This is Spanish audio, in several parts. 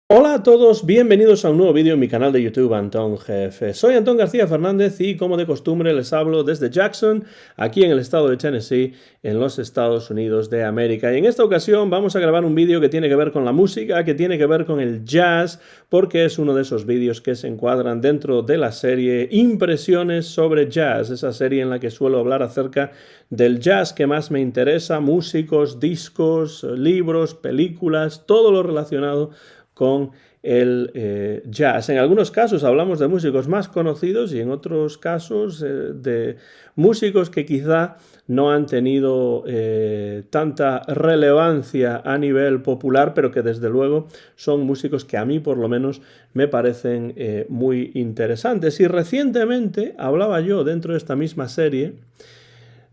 Hola a todos, bienvenidos a un nuevo vídeo en mi canal de YouTube Antón GF. Soy Antón García Fernández y como de costumbre les hablo desde Jackson, aquí en el estado de Tennessee, en los Estados Unidos de América. Y en esta ocasión vamos a grabar un vídeo que tiene que ver con la música, que tiene que ver con el jazz, porque es uno de esos vídeos que se encuadran dentro de la serie Impresiones sobre Jazz, esa serie en la que suelo hablar acerca del jazz que más me interesa, músicos, discos, libros, películas, todo lo relacionado con el jazz. En algunos casos hablamos de músicos más conocidos y en otros casos de músicos que quizá no han tenido tanta relevancia a nivel popular, pero que desde luego son músicos que a mí por lo menos me parecen muy interesantes. Y recientemente hablaba yo dentro de esta misma serie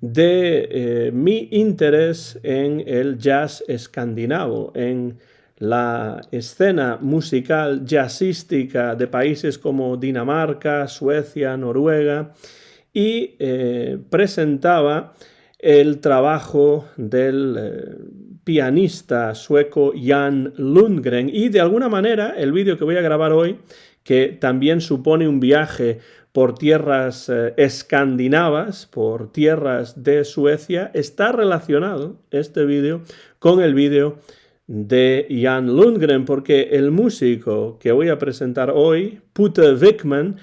de mi interés en el jazz escandinavo, en la escena musical jazzística de países como Dinamarca, Suecia, Noruega, y presentaba el trabajo del pianista sueco Jan Lundgren. Y de alguna manera el vídeo que voy a grabar hoy, que también supone un viaje por tierras escandinavas, por tierras de Suecia, está relacionado este vídeo con el vídeo de Jan Lundgren, porque el músico que voy a presentar hoy, Putte Wickman,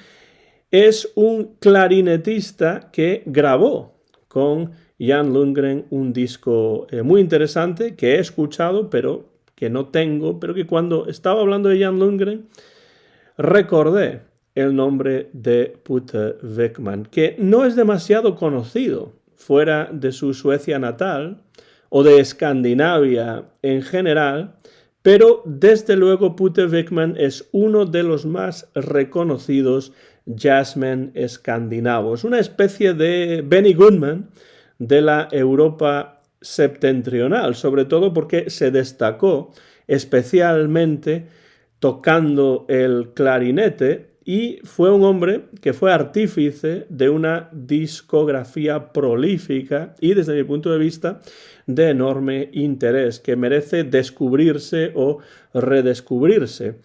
es un clarinetista que grabó con Jan Lundgren un disco muy interesante que he escuchado, pero que no tengo, pero que cuando estaba hablando de Jan Lundgren recordé el nombre de Putte Wickman, que no es demasiado conocido fuera de su Suecia natal o de Escandinavia en general, pero desde luego Putte Wickman es uno de los más reconocidos jazzmen escandinavos, una especie de Benny Goodman de la Europa septentrional, sobre todo porque se destacó especialmente tocando el clarinete y fue un hombre que fue artífice de una discografía prolífica y desde mi punto de vista de enorme interés que merece descubrirse o redescubrirse.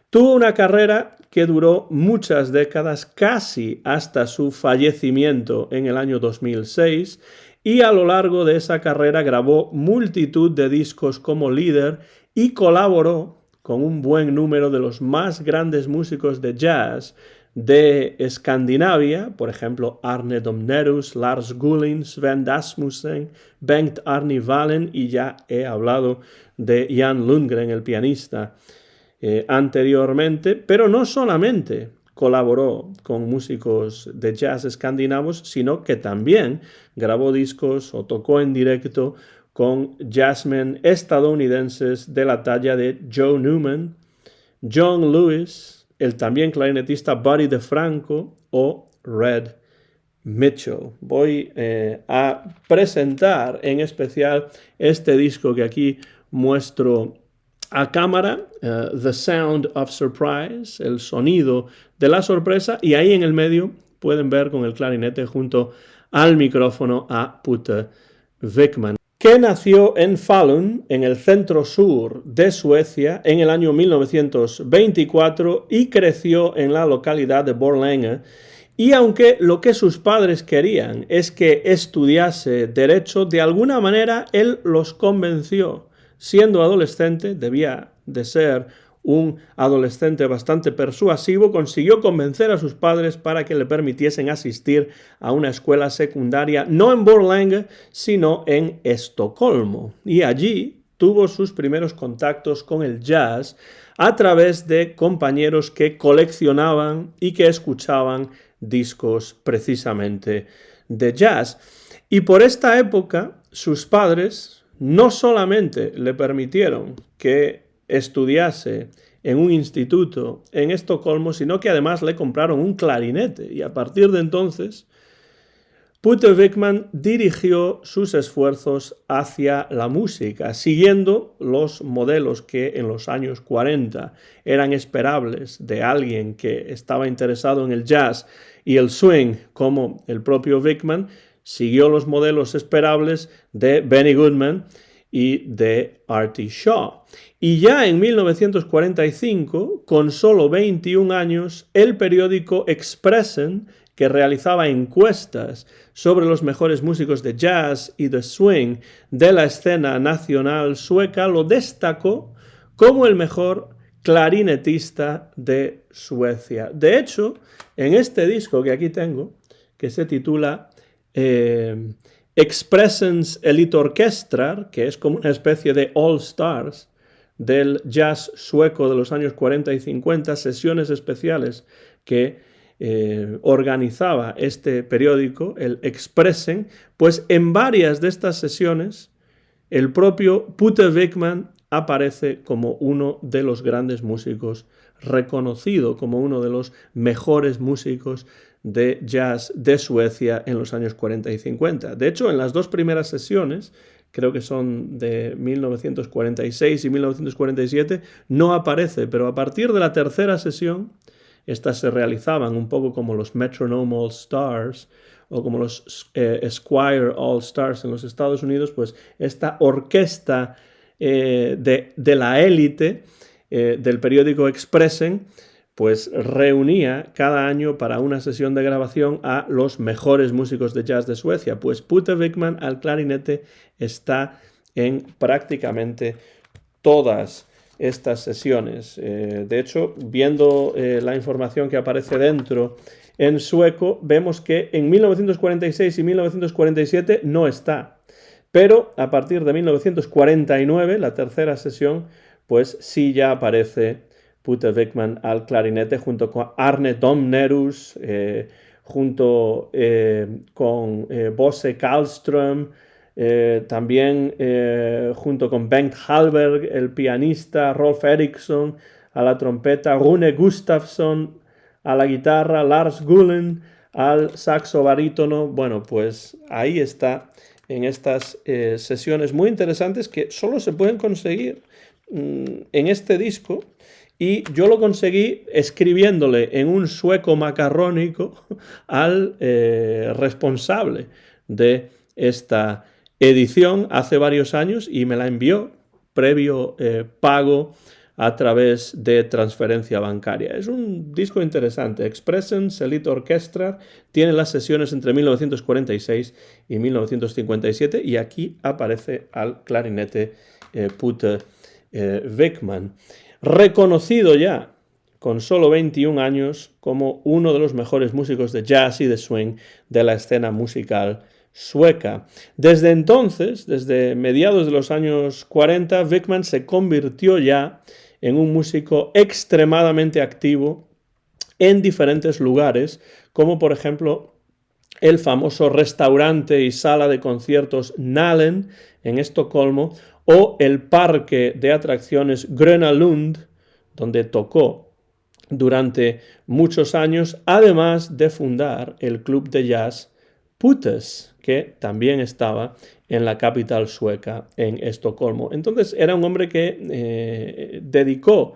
Tuvo una carrera que duró muchas décadas, casi hasta su fallecimiento en el año 2006, y a lo largo de esa carrera grabó multitud de discos como líder y colaboró con un buen número de los más grandes músicos de jazz de Escandinavia, por ejemplo Arne Domnerus, Lars Gullin, Sven Asmussen, Bengt Arne Valen, y ya he hablado de Jan Lundgren, el pianista, anteriormente, pero no solamente colaboró con músicos de jazz escandinavos, sino que también grabó discos o tocó en directo con jazzmen estadounidenses de la talla de Joe Newman, John Lewis, el también clarinetista Buddy DeFranco o Red Mitchell. Voy a presentar en especial este disco que aquí muestro a cámara, The Sound of Surprise, el sonido de la sorpresa, y ahí en el medio pueden ver con el clarinete junto al micrófono a Putte Wickman, que nació en Falun, en el centro sur de Suecia, en el año 1924 y creció en la localidad de Borlänge. Y aunque lo que sus padres querían es que estudiase derecho, de alguna manera él los convenció. Siendo adolescente, debía de ser un adolescente bastante persuasivo, consiguió convencer a sus padres para que le permitiesen asistir a una escuela secundaria, no en Borlänge, sino en Estocolmo. Y allí tuvo sus primeros contactos con el jazz a través de compañeros que coleccionaban y que escuchaban discos precisamente de jazz. Y por esta época, sus padres no solamente le permitieron que estudiase en un instituto en Estocolmo, sino que además le compraron un clarinete. Y a partir de entonces, Putte Wickman dirigió sus esfuerzos hacia la música, siguiendo los modelos que en los años 40 eran esperables de alguien que estaba interesado en el jazz y el swing, como el propio Wickman, siguió los modelos esperables de Benny Goodman y de Artie Shaw. Y ya en 1945, con solo 21 años, el periódico Expressen, que realizaba encuestas sobre los mejores músicos de jazz y de swing de la escena nacional sueca, lo destacó como el mejor clarinetista de Suecia. De hecho, en este disco que aquí tengo, que se titula Expressens Elitorkestrar, que es como una especie de All Stars del jazz sueco de los años 40 y 50, sesiones especiales que organizaba este periódico, el Expressen, pues en varias de estas sesiones el propio Putte Wickman aparece como uno de los grandes músicos, reconocido como uno de los mejores músicos de jazz de Suecia en los años 40 y 50. De hecho, en las dos primeras sesiones, creo que son de 1946 y 1947, no aparece, pero a partir de la tercera sesión, estas se realizaban un poco como los Metronome All Stars o como los Squire All Stars en los Estados Unidos, pues esta orquesta de la élite del periódico Expressen, pues reunía cada año para una sesión de grabación a los mejores músicos de jazz de Suecia. Pues Putte Wickman al clarinete está en prácticamente todas estas sesiones. De hecho, viendo la información que aparece dentro en sueco, vemos que en 1946 y 1947 no está. Pero a partir de 1949, la tercera sesión, pues sí ya aparece Putte Wickman al clarinete junto con Arne Domnerus, junto con Bosse Karlström, también junto con Bengt Hallberg, el pianista, Rolf Eriksson a la trompeta, Rune Gustafsson a la guitarra, Lars Gulen al saxo barítono. Bueno, pues ahí está en estas sesiones muy interesantes que solo se pueden conseguir en este disco. Y yo lo conseguí escribiéndole en un sueco macarrónico al responsable de esta edición hace varios años y me la envió previo pago a través de transferencia bancaria. Es un disco interesante. Expressens Elitorkestrar tiene las sesiones entre 1946 y 1957 y aquí aparece al clarinete Putte Wickman. Reconocido ya con solo 21 años como uno de los mejores músicos de jazz y de swing de la escena musical sueca. Desde entonces, desde mediados de los años 40, Wickman se convirtió ya en un músico extremadamente activo en diferentes lugares, como por ejemplo el famoso restaurante y sala de conciertos Nalen en Estocolmo, o el parque de atracciones Gröna Lund, donde tocó durante muchos años, además de fundar el club de jazz Puttes, que también estaba en la capital sueca, en Estocolmo. Entonces era un hombre que dedicó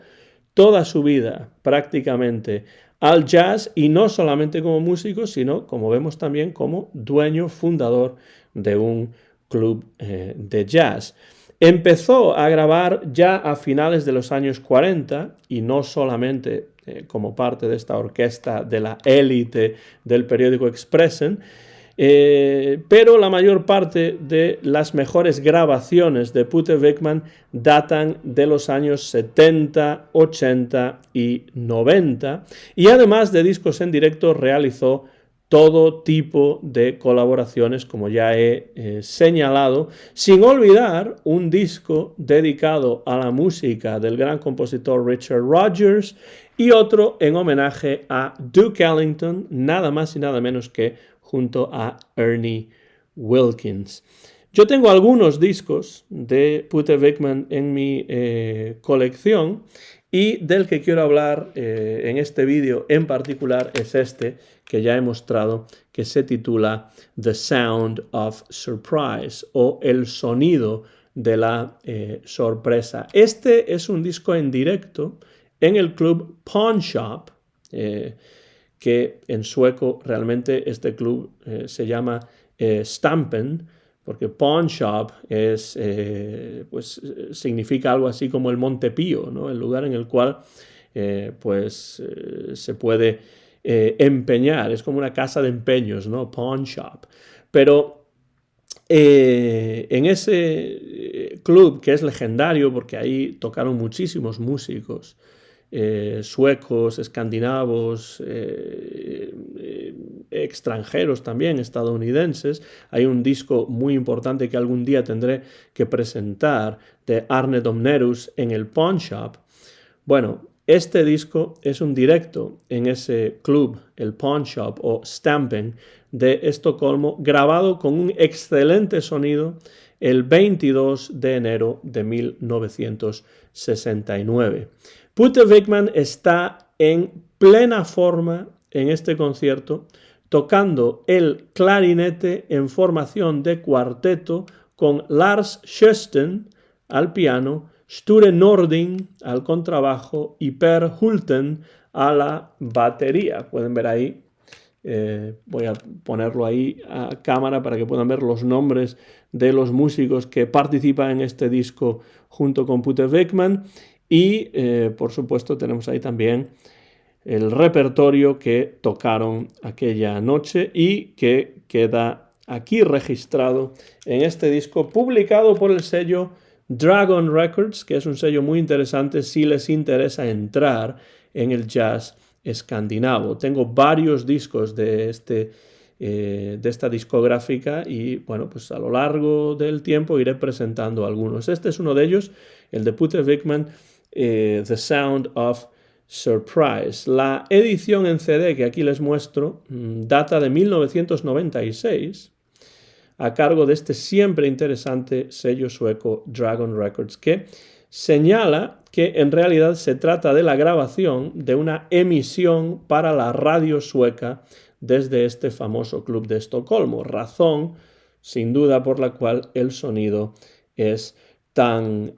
toda su vida prácticamente al jazz, y no solamente como músico, sino, como vemos, también como dueño fundador de un club de jazz. Empezó a grabar ya a finales de los años 40 y no solamente como parte de esta orquesta de la élite del periódico Expressen, pero la mayor parte de las mejores grabaciones de Putte Wickman datan de los años 70, 80 y 90, y además de discos en directo realizó todo tipo de colaboraciones, como ya he señalado, sin olvidar un disco dedicado a la música del gran compositor Richard Rodgers y otro en homenaje a Duke Ellington, nada más y nada menos que junto a Ernie Wilkins. Yo tengo algunos discos de Putte Wickman en mi colección, y del que quiero hablar en este vídeo en particular es este que ya he mostrado, que se titula The Sound of Surprise, o El sonido de la sorpresa. Este es un disco en directo en el club Pawn Shop, que en sueco realmente este club se llama Stampen, porque pawn shop es, pues, significa algo así como el Monte Pío, ¿no? El lugar en el cual se puede empeñar, es como una casa de empeños, ¿no? Pawn shop. Pero en ese club, que es legendario porque ahí tocaron muchísimos músicos suecos, escandinavos, extranjeros también, estadounidenses. Hay un disco muy importante que algún día tendré que presentar de Arne Domnerus en el Pawn Shop. Bueno, este disco es un directo en ese club, el Pawn Shop o Stamping de Estocolmo, grabado con un excelente sonido el 22 de enero de 1969. Putte Wickman está en plena forma en este concierto, tocando el clarinete en formación de cuarteto con Lars Sjösten al piano, Sture Nording al contrabajo y Per Hulten a la batería. Pueden ver ahí, voy a ponerlo ahí a cámara para que puedan ver los nombres de los músicos que participan en este disco junto con Putte Wickman. Y, por supuesto, tenemos ahí también el repertorio que tocaron aquella noche y que queda aquí registrado en este disco publicado por el sello Dragon Records, que es un sello muy interesante si les interesa entrar en el jazz escandinavo. Tengo varios discos de esta discográfica y, bueno, pues a lo largo del tiempo iré presentando algunos. Este es uno de ellos, el de Putte Wickman, The Sound of Surprise. La edición en CD que aquí les muestro data de 1996 a cargo de este siempre interesante sello sueco Dragon Records, que señala que en realidad se trata de la grabación de una emisión para la radio sueca desde este famoso club de Estocolmo, razón sin duda por la cual el sonido es tan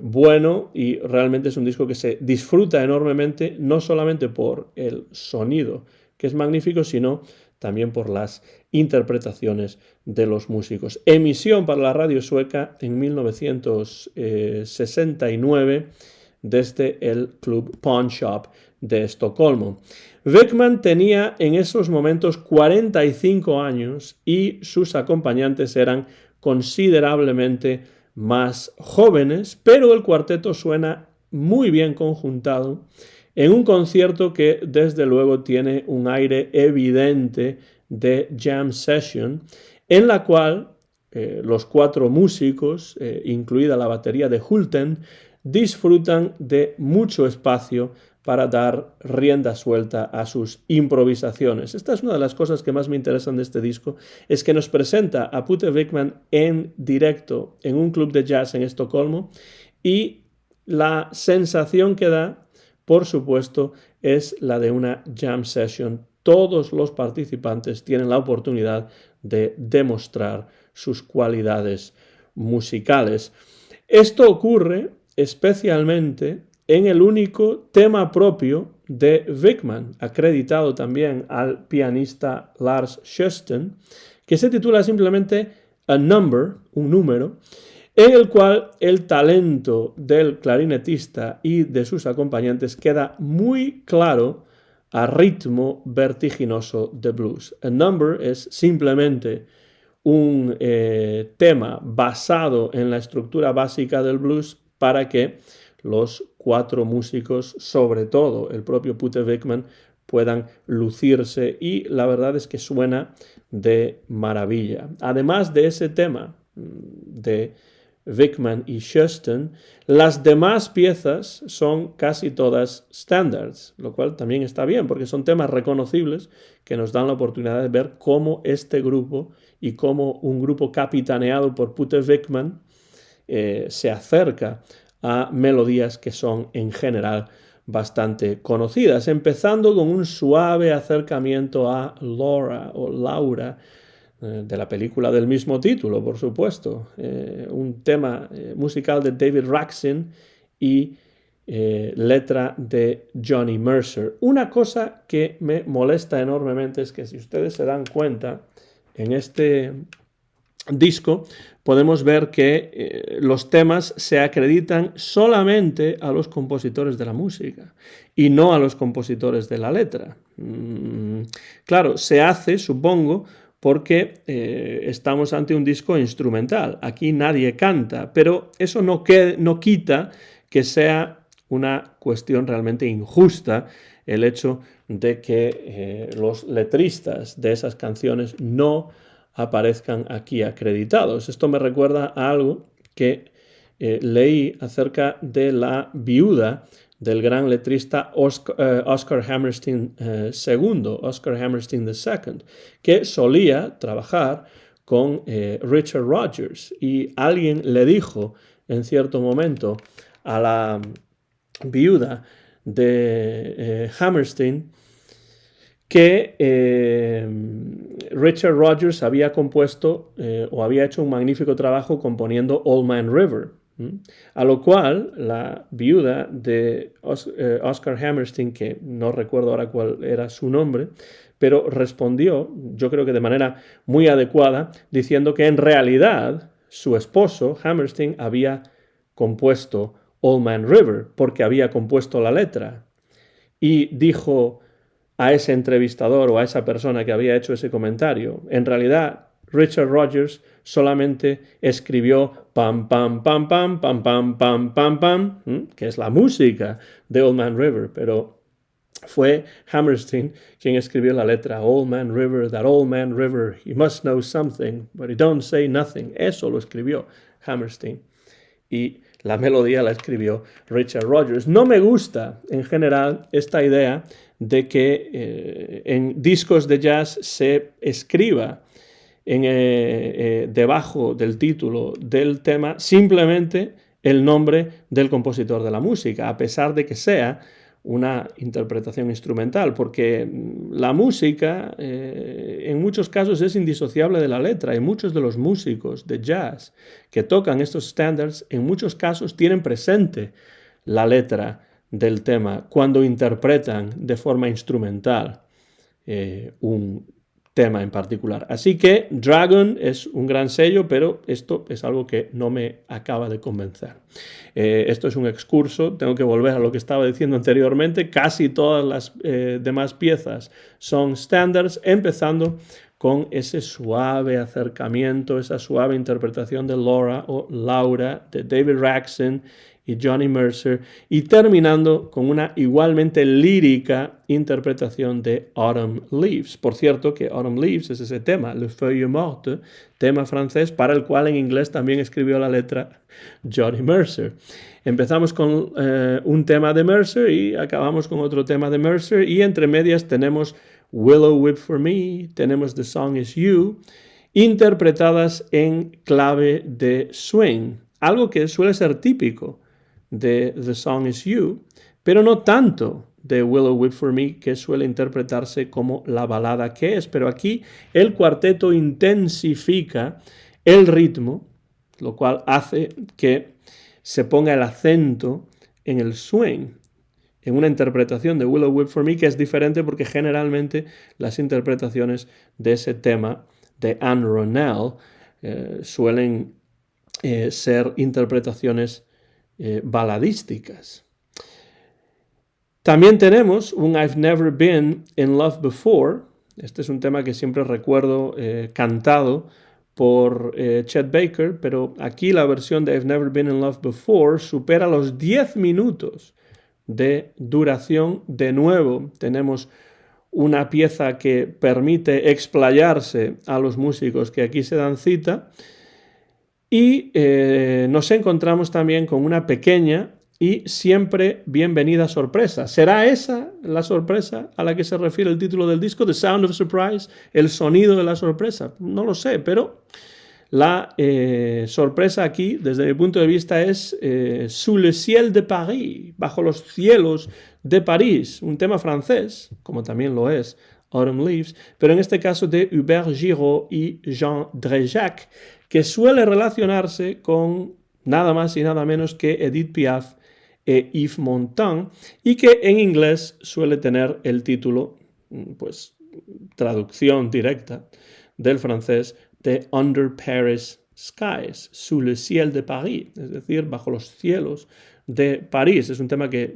bueno, y realmente es un disco que se disfruta enormemente, no solamente por el sonido, que es magnífico, sino también por las interpretaciones de los músicos. Emisión para la radio sueca en 1969 desde el Club Pawn Shop de Estocolmo. Wickman tenía en esos momentos 45 años y sus acompañantes eran considerablemente más jóvenes, pero el cuarteto suena muy bien conjuntado en un concierto que desde luego tiene un aire evidente de jam session, en la cual los cuatro músicos, incluida la batería de Hulten, disfrutan de mucho espacio para dar rienda suelta a sus improvisaciones. Esta es una de las cosas que más me interesan de este disco, es que nos presenta a Putte Wickman en directo en un club de jazz en Estocolmo, y la sensación que da, por supuesto, es la de una jam session. Todos los participantes tienen la oportunidad de demostrar sus cualidades musicales. Esto ocurre especialmente en el único tema propio de Wickman, acreditado también al pianista Lars Sjösten, que se titula simplemente A Number, un número, en el cual el talento del clarinetista y de sus acompañantes queda muy claro a ritmo vertiginoso de blues. A Number es simplemente un tema basado en la estructura básica del blues para que los cuatro músicos, sobre todo el propio Putte Wickman, puedan lucirse, y la verdad es que suena de maravilla. Además de ese tema de Wickman y Sjösten, las demás piezas son casi todas standards, lo cual también está bien porque son temas reconocibles que nos dan la oportunidad de ver cómo este grupo y cómo un grupo capitaneado por Putte Wickman se acerca a melodías que son en general bastante conocidas, empezando con un suave acercamiento a Laura o Laura, de la película del mismo título, por supuesto, un tema musical de David Raksin y letra de Johnny Mercer. Una cosa que me molesta enormemente es que, si ustedes se dan cuenta, en este disco podemos ver que los temas se acreditan solamente a los compositores de la música y no a los compositores de la letra. Claro, se hace, supongo, porque estamos ante un disco instrumental. Aquí nadie canta, pero eso no quita que sea una cuestión realmente injusta el hecho de que los letristas de esas canciones no aparezcan aquí acreditados. Esto me recuerda a algo que leí acerca de la viuda del gran letrista Oscar Hammerstein II, Oscar Hammerstein II, que solía trabajar con Richard Rodgers, y alguien le dijo en cierto momento a la viuda de Hammerstein que Richard Rodgers había compuesto o había hecho un magnífico trabajo componiendo Old Man River. A lo cual la viuda de Oscar Hammerstein, que no recuerdo ahora cuál era su nombre, pero respondió, yo creo que de manera muy adecuada, diciendo que en realidad su esposo, Hammerstein, había compuesto Old Man River porque había compuesto la letra. Y dijo a ese entrevistador o a esa persona que había hecho ese comentario, en realidad Richard Rodgers solamente escribió pam pam pam pam pam pam pam pam pam, que es la música de Old Man River, pero fue Hammerstein quien escribió la letra. Old Man River, that old man river, he must know something, but he don't say nothing. Eso lo escribió Hammerstein. Y la melodía la escribió Richard Rodgers. No me gusta, en general, esta idea de que en discos de jazz se escriba debajo del título del tema simplemente el nombre del compositor de la música, a pesar de que sea una interpretación instrumental, porque la música en muchos casos es indisociable de la letra, y muchos de los músicos de jazz que tocan estos standards en muchos casos tienen presente la letra del tema cuando interpretan de forma instrumental un tema en particular. Así que Dragon es un gran sello, pero esto es algo que no me acaba de convencer. Esto es un excurso, tengo que volver a lo que estaba diciendo anteriormente. Casi todas las demás piezas son standards, empezando con ese suave acercamiento, esa suave interpretación de Laura o Laura de David Raxon y Johnny Mercer, y terminando con una igualmente lírica interpretación de Autumn Leaves. Por cierto, que Autumn Leaves es ese tema, Le Feuille Morte, tema francés para el cual en inglés también escribió la letra Johnny Mercer. Empezamos con un tema de Mercer y acabamos con otro tema de Mercer, y entre medias tenemos Willow Whip for Me, tenemos The Song Is You, interpretadas en clave de swing, algo que suele ser típico de The Song Is You, pero no tanto de Willow Whip for Me, que suele interpretarse como la balada que es. Pero aquí el cuarteto intensifica el ritmo, lo cual hace que se ponga el acento en el swing, en una interpretación de Willow Whip for Me que es diferente, porque generalmente las interpretaciones de ese tema de Anne Ronell suelen ser interpretaciones baladísticas. También tenemos un I've Never Been in Love Before. Este es un tema que siempre recuerdo cantado por Chet Baker, pero aquí la versión de I've Never Been in Love Before supera los 10 minutos de duración. De nuevo, tenemos una pieza que permite explayarse a los músicos que aquí se dan cita, y nos encontramos también con una pequeña y siempre bienvenida sorpresa. ¿Será esa la sorpresa a la que se refiere el título del disco, The Sound of Surprise, el sonido de la sorpresa? No lo sé, pero la sorpresa aquí, desde mi punto de vista, es Sous le ciel de Paris, bajo los cielos de París, un tema francés, como también lo es Autumn Leaves, pero en este caso de Hubert Giraud y Jean Dréjac, que suele relacionarse con nada más y nada menos que Edith Piaf e Yves Montand, y que en inglés suele tener el título, pues traducción directa del francés, de Under Paris Skies, sous le ciel de Paris, es decir, bajo los cielos de París. Es un tema que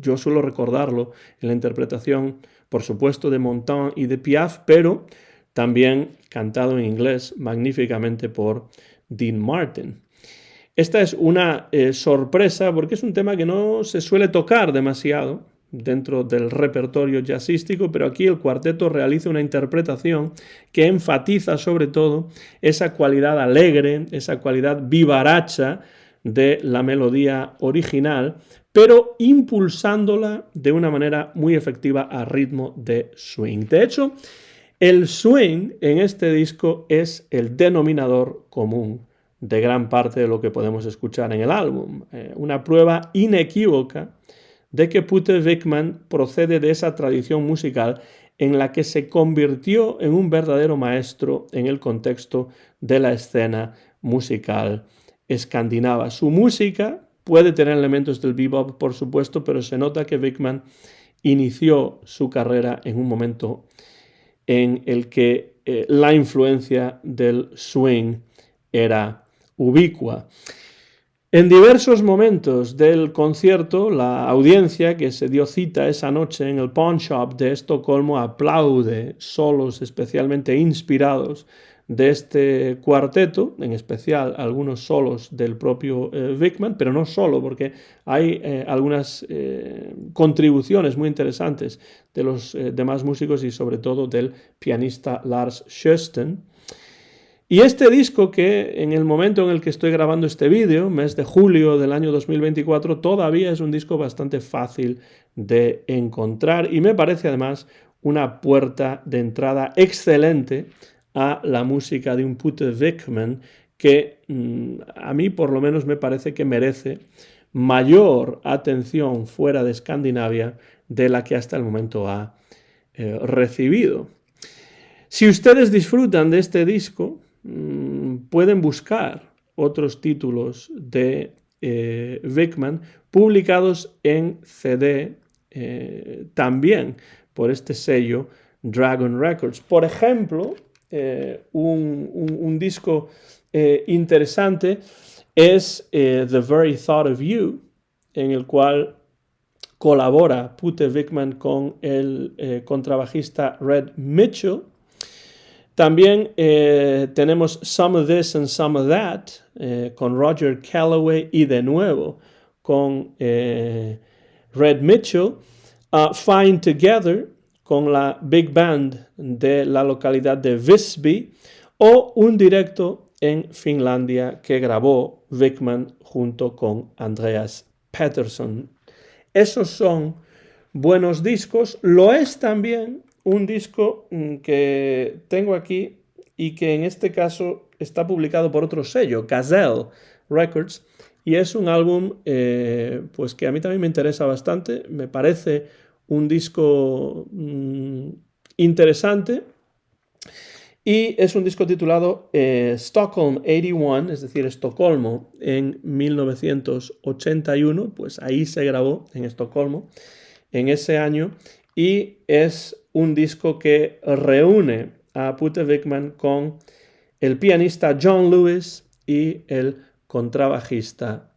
yo suelo recordarlo en la interpretación, por supuesto, de Montand y de Piaf, pero también cantado en inglés magníficamente por Dean Martin. Esta es una sorpresa porque es un tema que no se suele tocar demasiado dentro del repertorio jazzístico, pero aquí el cuarteto realiza una interpretación que enfatiza sobre todo esa cualidad alegre, esa cualidad vivaracha de la melodía original, pero impulsándola de una manera muy efectiva a ritmo de swing. De hecho, el swing en este disco es el denominador común de gran parte de lo que podemos escuchar en el álbum. Una prueba inequívoca de que Putah Wyckman procede de esa tradición musical en la que se convirtió en un verdadero maestro en el contexto de la escena musical escandinava. Su música puede tener elementos del bebop, por supuesto, pero se nota que Wyckman inició su carrera en un momento en el que la influencia del swing era ubicua. En diversos momentos del concierto, la audiencia que se dio cita esa noche en el Pawn Shop de Estocolmo aplaude solos especialmente inspirados de este cuarteto, en especial algunos solos del propio Wyckman, pero no solo, porque hay algunas contribuciones muy interesantes de los demás músicos y sobre todo del pianista Lars Sjösten. Y este disco, que en el momento en el que estoy grabando este vídeo, mes de julio del año 2024, todavía es un disco bastante fácil de encontrar y me parece además una puerta de entrada excelente a la música de un Putah Wyckman que a mí por lo menos me parece que merece mayor atención fuera de Escandinavia de la que hasta el momento ha recibido. Si ustedes disfrutan de este disco, pueden buscar otros títulos de Wyckman publicados en CD también por este sello Dragon Records. Por ejemplo, un disco interesante es The Very Thought of You, en el cual colabora Putah Wyckman con el contrabajista Red Mitchell. También tenemos Some of This and Some of That con Roger Calloway y de nuevo con Red Mitchell. Fine Together con la Big Band de la localidad de Visby o un directo en Finlandia que grabó Wyckman junto con Andreas Pettersson. Esos son buenos discos. Lo es también un disco que tengo aquí y que en este caso está publicado por otro sello, Gazelle Records, y es un álbum pues que a mí también me interesa bastante. Me parece un disco interesante y es un disco titulado Stockholm 81, es decir, Estocolmo en 1981, pues ahí se grabó en Estocolmo en ese año y es un disco que reúne a Putah Wyckman con el pianista John Lewis y el contrabajista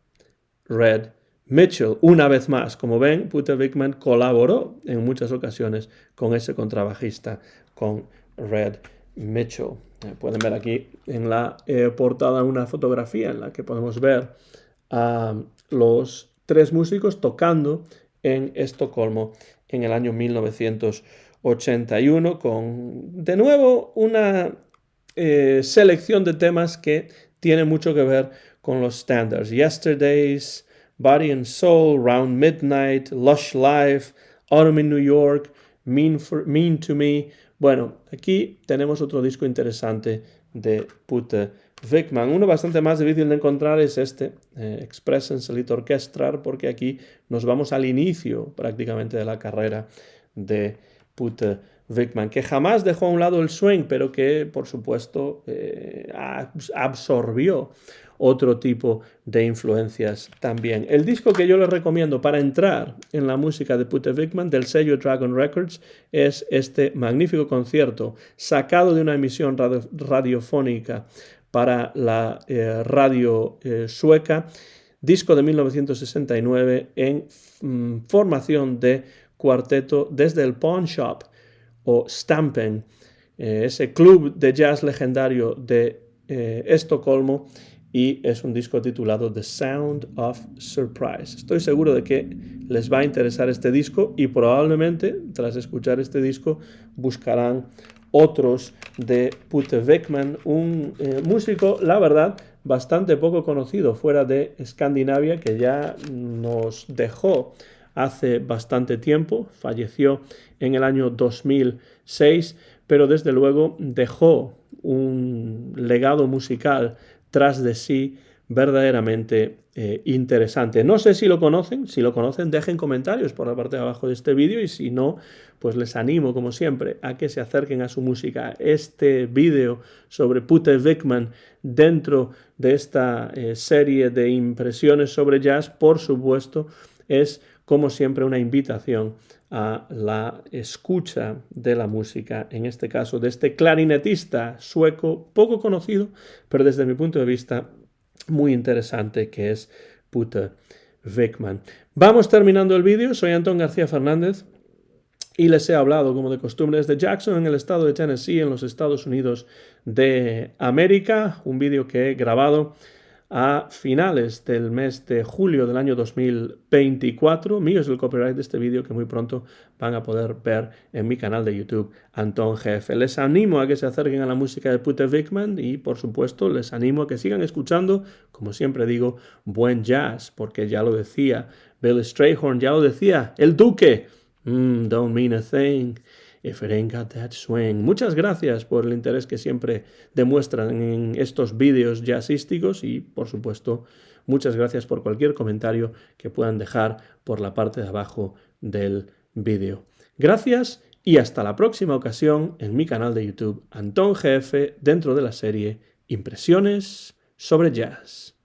Red Mitchell. Una vez más, como ven, Putah Wyckman colaboró en muchas ocasiones con ese contrabajista, con Red Mitchell. Pueden ver aquí en la portada una fotografía en la que podemos ver a los tres músicos tocando en Estocolmo en el año 1981 con, de nuevo, una selección de temas que tiene mucho que ver con los standards. Yesterdays, Body and Soul, Round Midnight, Lush Life, Autumn in New York, Mean to Me. Bueno, aquí tenemos otro disco interesante de Putah Wyckman. Uno bastante más difícil de encontrar es este, Expressens Elite Orchestrar, porque aquí nos vamos al inicio prácticamente de la carrera de Pute Venkman, que jamás dejó a un lado el swing, pero que, por supuesto, absorbió otro tipo de influencias también. El disco que yo les recomiendo para entrar en la música de Pute Venkman, del sello Dragon Records, es este magnífico concierto sacado de una emisión radiofónica para la radio sueca, disco de 1969 en formación de cuarteto desde el Pawn Shop o Stampen, ese club de jazz legendario de Estocolmo, y es un disco titulado The Sound of Surprise. Estoy seguro de que les va a interesar este disco y probablemente tras escuchar este disco buscarán otros de Pute Venkman, un músico, la verdad, bastante poco conocido fuera de Escandinavia, que ya nos dejó hace bastante tiempo, falleció en el año 2006, pero desde luego dejó un legado musical tras de sí verdaderamente interesante. No sé si lo conocen dejen comentarios por la parte de abajo de este vídeo, y si no, pues les animo como siempre a que se acerquen a su música. Este vídeo sobre Pute Venkman dentro de esta serie de impresiones sobre jazz, por supuesto, es como siempre una invitación a la escucha de la música, en este caso de este clarinetista sueco poco conocido, pero desde mi punto de vista muy interesante, que es Pute Venkman. Vamos terminando el vídeo. Soy Antón García Fernández y les he hablado, como de costumbre, desde Jackson, en el estado de Tennessee, en los Estados Unidos de América. Un vídeo que he grabado a finales del mes de julio del año 2024. Mío es el copyright de este vídeo, que muy pronto van a poder ver en mi canal de YouTube, Antón GF. Les animo a que se acerquen a la música de Pute Venkman y, por supuesto, les animo a que sigan escuchando, como siempre digo, buen jazz, porque ya lo decía Billy Strayhorn, ya lo decía el Duque. Don't mean a thing if it ain't got that swing. Muchas gracias por el interés que siempre demuestran en estos vídeos jazzísticos y, por supuesto, muchas gracias por cualquier comentario que puedan dejar por la parte de abajo del vídeo. Gracias y hasta la próxima ocasión en mi canal de YouTube, Antón GF, dentro de la serie Impresiones sobre Jazz.